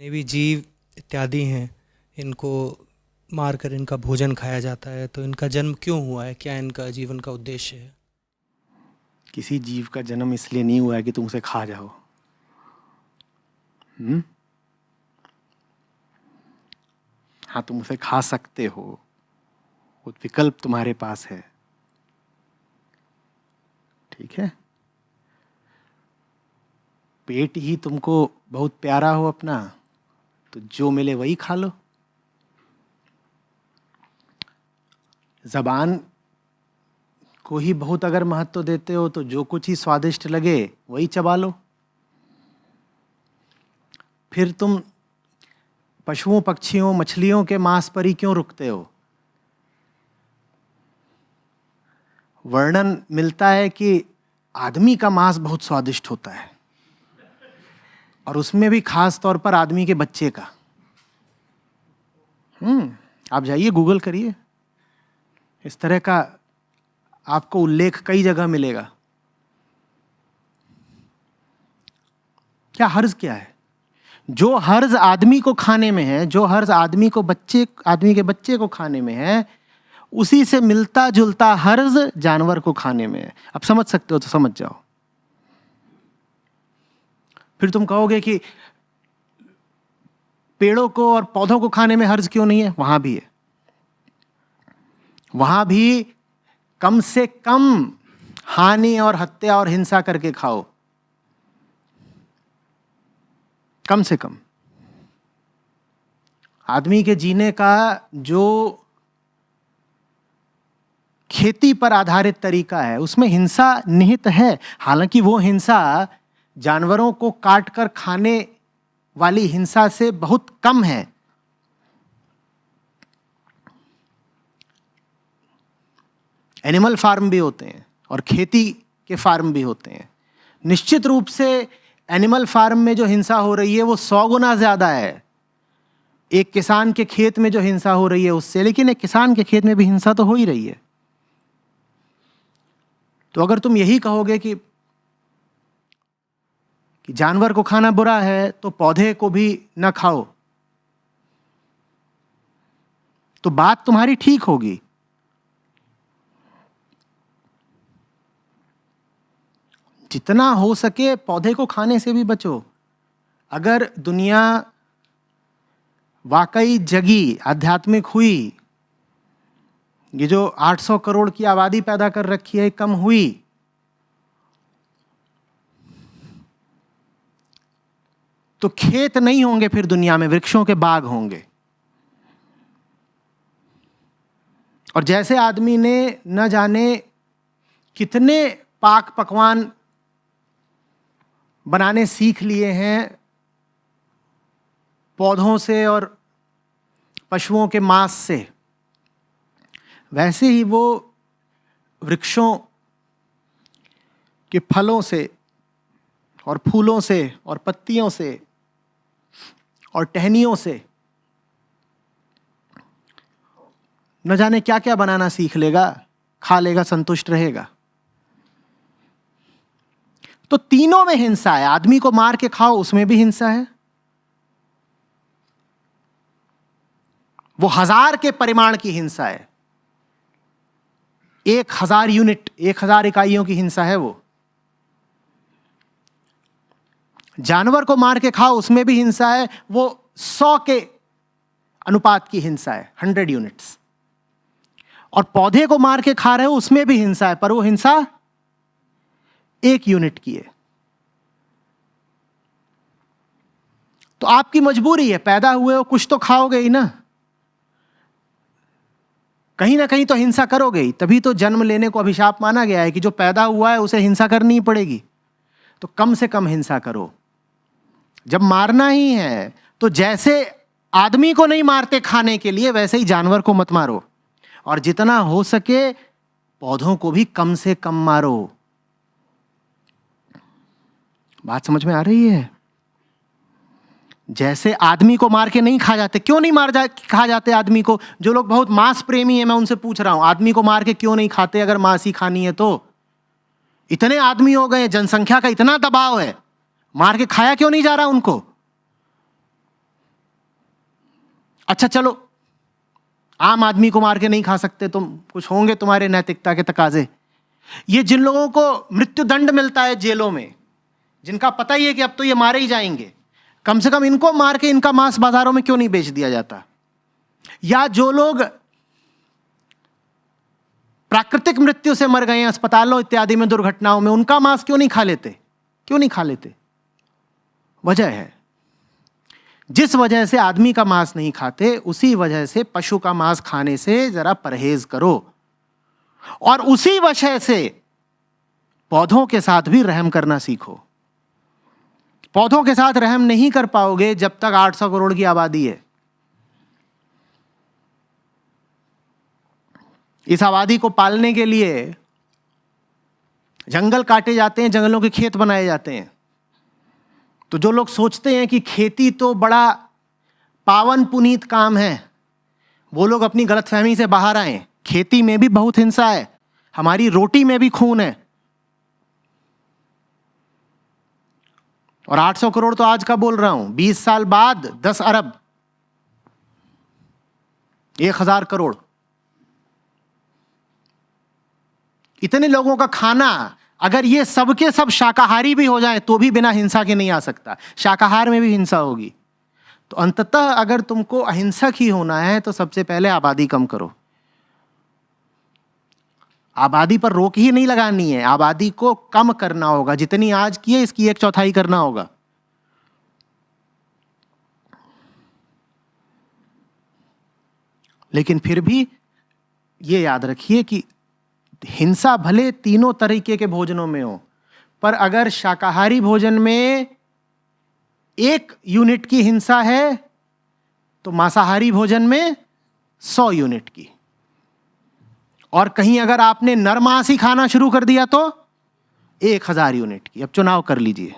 जितने भी जीव इत्यादि हैं, इनको मारकर इनका भोजन खाया जाता है, तो इनका जन्म क्यों हुआ है? क्या इनका जीवन का उद्देश्य है? किसी जीव का जन्म इसलिए नहीं हुआ है कि तुम उसे खा जाओ। हाँ, तुम उसे खा सकते हो, वो विकल्प तुम्हारे पास है, ठीक है। पेट ही तुमको बहुत प्यारा हो अपना, तो जो मिले वही खा लो। जबान को ही बहुत अगर महत्व देते हो, तो जो कुछ ही स्वादिष्ट लगे वही चबा लो। फिर तुम पशुओं, पक्षियों, मछलियों के मांस पर ही क्यों रुकते हो? वर्णन मिलता है कि आदमी का मांस बहुत स्वादिष्ट होता है, और उसमें भी खास तौर पर आदमी के बच्चे का। आप जाइए, गूगल करिए, इस तरह का आपको उल्लेख कई जगह मिलेगा। क्या हर्ज क्या है? जो हर्ज आदमी को खाने में है, जो हर्ज आदमी के बच्चे को खाने में है, उसी से मिलता जुलता हर्ज जानवर को खाने में है। अब समझ सकते हो तो समझ जाओ। फिर तुम कहोगे कि पेड़ों को और पौधों को खाने में हर्ज क्यों नहीं है? वहां भी है। वहां भी कम से कम हानि और हत्या और हिंसा करके खाओ, कम से कम। आदमी के जीने का जो खेती पर आधारित तरीका है, उसमें हिंसा निहित है। हालांकि वो हिंसा जानवरों को काटकर खाने वाली हिंसा से बहुत कम है। एनिमल फार्म भी होते हैं और खेती के फार्म भी होते हैं। निश्चित रूप से एनिमल फार्म में जो हिंसा हो रही है वो 100 गुना ज्यादा है एक किसान के खेत में जो हिंसा हो रही है उससे। लेकिन एक किसान के खेत में भी हिंसा तो हो ही रही है। तो अगर तुम यही कहोगे कि जानवर को खाना बुरा है, तो पौधे को भी ना खाओ, तो बात तुम्हारी ठीक होगी। जितना हो सके पौधे को खाने से भी बचो। अगर दुनिया वाकई जगी, आध्यात्मिक हुई, ये जो 800 करोड़ की आबादी पैदा कर रखी है कम हुई, तो खेत नहीं होंगे फिर दुनिया में, वृक्षों के बाग होंगे। और जैसे आदमी ने न जाने कितने पाक पकवान बनाने सीख लिए हैं पौधों से और पशुओं के मांस से, वैसे ही वो वृक्षों के फलों से और फूलों से और पत्तियों से और टहनियों से न जाने क्या क्या बनाना सीख लेगा, खा लेगा, संतुष्ट रहेगा। तो तीनों में हिंसा है। आदमी को मार के खाओ, उसमें भी हिंसा है। वो 1000 के परिमाण की हिंसा है। 1000 यूनिट, 1000 इकाइयों की हिंसा है वो। जानवर को मार के खाओ, उसमें भी हिंसा है। वो 100 के अनुपात की हिंसा है, 100 यूनिट्स। और पौधे को मार के खा रहे हो, उसमें भी हिंसा है, पर वो हिंसा 1 यूनिट की है। तो आपकी मजबूरी है, पैदा हुए हो, कुछ तो खाओगे ही ना कहीं तो हिंसा करोगे ही। तभी तो जन्म लेने को अभिशाप माना गया है कि जो पैदा हुआ है उसे हिंसा करनी ही पड़ेगी। तो कम से कम हिंसा करो। जब मारना ही है तो जैसे आदमी को नहीं मारते खाने के लिए, वैसे ही जानवर को मत मारो। और जितना हो सके पौधों को भी कम से कम मारो। बात समझ में आ रही है? जैसे आदमी को मार के नहीं खा जाते। क्यों नहीं खा जाते आदमी को? जो लोग बहुत मांस प्रेमी है, मैं उनसे पूछ रहा हूं, आदमी को मार के क्यों नहीं खाते? अगर मांस ही खानी है तो इतने आदमी हो गए, जनसंख्या का इतना दबाव है, मार के खाया क्यों नहीं जा रहा उनको? अच्छा चलो, आम आदमी को मार के नहीं खा सकते तुम, कुछ होंगे तुम्हारे नैतिकता के तकाजे। ये जिन लोगों को मृत्युदंड मिलता है जेलों में, जिनका पता ही है कि अब तो ये मारे ही जाएंगे, कम से कम इनको मार के इनका मांस बाजारों में क्यों नहीं बेच दिया जाता? या जो लोग प्राकृतिक मृत्यु से मर गए हैं अस्पतालों इत्यादि में, दुर्घटनाओं में, उनका मांस क्यों नहीं खा लेते? क्यों नहीं खा लेते? वजह है, जिस वजह से आदमी का मांस नहीं खाते, उसी वजह से पशु का मांस खाने से जरा परहेज करो। और उसी वजह से पौधों के साथ भी रहम करना सीखो। पौधों के साथ रहम नहीं कर पाओगे जब तक 800 करोड़ की आबादी है। इस आबादी को पालने के लिए जंगल काटे जाते हैं, जंगलों के खेत बनाए जाते हैं। तो जो लोग सोचते हैं कि खेती तो बड़ा पावन पुनीत काम है, वो लोग अपनी गलतफहमी से बाहर आए। खेती में भी बहुत हिंसा है, हमारी रोटी में भी खून है। और 800 करोड़ तो आज का बोल रहा हूं, 20 साल बाद 10 अरब, 1000 करोड़। इतने लोगों का खाना, अगर ये सब के सब शाकाहारी भी हो जाए तो भी बिना हिंसा के नहीं आ सकता। शाकाहार में भी हिंसा होगी। तो अंततः अगर तुमको अहिंसक ही होना है तो सबसे पहले आबादी कम करो। आबादी पर रोक ही नहीं लगानी है, आबादी को कम करना होगा। जितनी आज की है इसकी 1/4 करना होगा। लेकिन फिर भी ये याद रखिए कि हिंसा भले तीनों तरीके के भोजनों में हो, पर अगर शाकाहारी भोजन में 1 यूनिट की हिंसा है तो मांसाहारी भोजन में 100 यूनिट की। और कहीं अगर आपने नर मांस ही खाना शुरू कर दिया तो 1000 यूनिट की। अब चुनाव कर लीजिए।